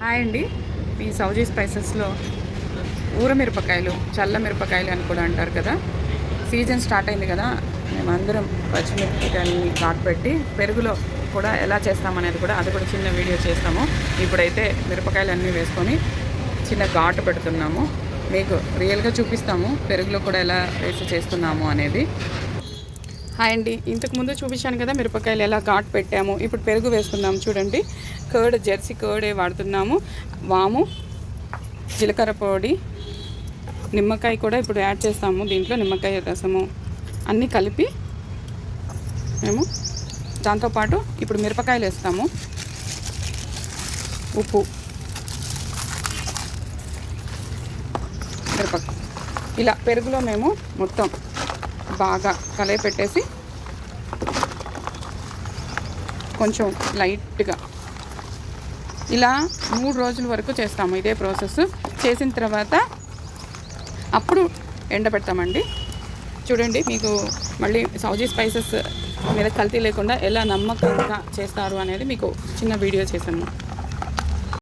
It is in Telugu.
హాయ్ అండి. ఈ సౌజీ స్పైసెస్లో ఊర మిరపకాయలు, చల్ల మిరపకాయలు అని కూడా అంటారు కదా. సీజన్ స్టార్ట్ అయింది కదా, మేమందరం పచ్చిమిరపకాయలని ఘాటు పెట్టి పెరుగులో కూడా ఎలా చేస్తామనేది కూడా అది కూడా చిన్న వీడియో చేస్తాము. ఇప్పుడైతే మిరపకాయలు అన్నీ వేసుకొని చిన్న ఘాటు పెడుతున్నాము. మీకు రియల్గా చూపిస్తాము పెరుగులో కూడా ఎలా వేసి చేస్తున్నాము అనేది. హాయ్ అండి, ఇంతకుముందు చూపించాను కదా మిరపకాయలు ఎలా ఘాటు పెట్టాము. ఇప్పుడు పెరుగు వేస్తున్నాము. చూడండి, కర్డ్, జెర్సీ కర్డే వాడుతున్నాము. వాము, జీలకర్ర పొడి, నిమ్మకాయ కూడా ఇప్పుడు యాడ్ చేస్తాము. దీంట్లో నిమ్మకాయ రసము అన్నీ కలిపి మేము దాంతోపాటు ఇప్పుడు మిరపకాయలు వేస్తాము. ఉప్పు, మిరపకాయ ఇలా పెరుగులో మేము మొత్తం బాగా కలయి పెట్టేసి కొంచెం లైట్గా ఇలా 3 రోజుల వరకు చేస్తాము. ఇదే ప్రాసెస్ చేసిన తర్వాత అప్పుడు ఎండబెడతామండి. చూడండి, మీకు మళ్ళీ సౌజీ స్పైసెస్ మీద కల్తీ లేకుండా ఎలా నమ్మకంగా చేస్తారు అనేది మీకు చిన్న వీడియో చేశాను.